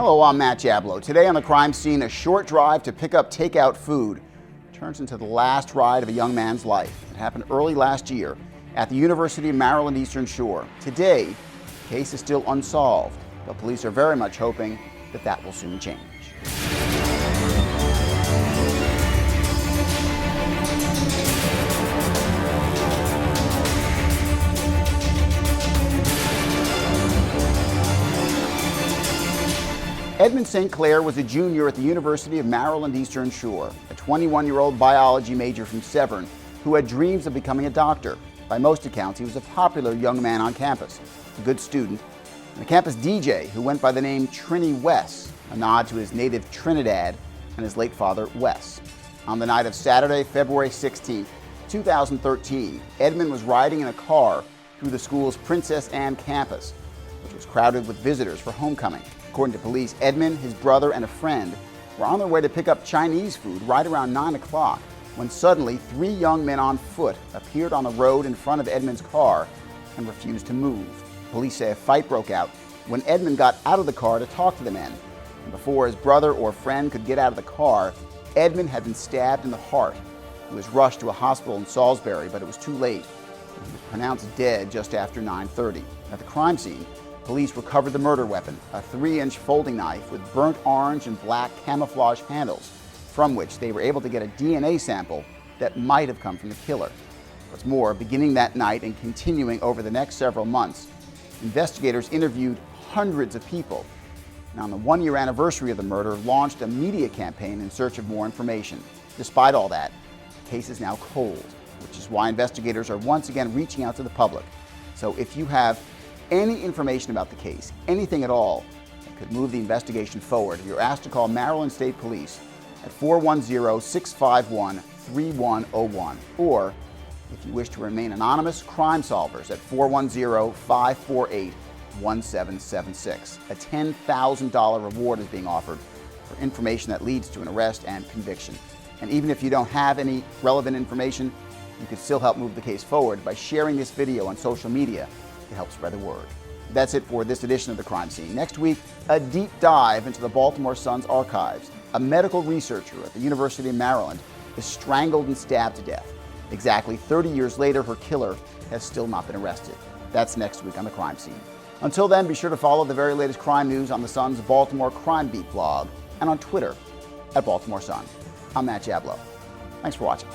Hello, I'm Matt Jablow. Today on the crime scene, a short drive to pick up takeout food turns into the last ride of a young man's life. It happened early last year at the University of Maryland Eastern Shore. Today, the case is still unsolved, but police are very much hoping that that will soon change. Edmond St. Clair was a junior at the University of Maryland Eastern Shore, a 21-year-old biology major from Severn who had dreams of becoming a doctor. By most accounts, he was a popular young man on campus, a good student, and a campus DJ who went by the name Trini Wes, a nod to his native Trinidad and his late father, Wes. On the night of Saturday, February 16, 2013, Edmond was riding in a car through the school's Princess Anne campus, which was crowded with visitors for homecoming. According to police, Edmond, his brother, and a friend were on their way to pick up Chinese food right around 9 o'clock when suddenly 3 young men on foot appeared on the road in front of Edmond's car and refused to move. Police say a fight broke out when Edmond got out of the car to talk to the men. And before his brother or friend could get out of the car, Edmond had been stabbed in the heart. He was rushed to a hospital in Salisbury, but it was too late. He was pronounced dead just after 9:30. At the crime scene, police recovered the murder weapon, a 3-inch folding knife with burnt orange and black camouflage handles, from which they were able to get a DNA sample that might have come from the killer. What's more, beginning that night and continuing over the next several months, investigators interviewed hundreds of people, and on the 1-year anniversary of the murder, launched a media campaign in search of more information. Despite all that, the case is now cold, which is why investigators are once again reaching out to the public. So if you have any information about the case, anything at all that could move the investigation forward, you're asked to call Maryland State Police at 410-651-3101, or if you wish to remain anonymous, Crime Solvers at 410-548-1776. A $10,000 reward is being offered for information that leads to an arrest and conviction. And even if you don't have any relevant information, you could still help move the case forward by sharing this video on social media to help spread the word. That's it for this edition of The Crime Scene. Next week, a deep dive into the Baltimore Sun's archives. A medical researcher at the University of Maryland is strangled and stabbed to death. Exactly 30 years later, her killer has still not been arrested. That's next week on The Crime Scene. Until then, be sure to follow the very latest crime news on the Sun's Baltimore Crime Beat blog and on Twitter at Baltimore Sun. I'm Matt Jablow. Thanks for watching.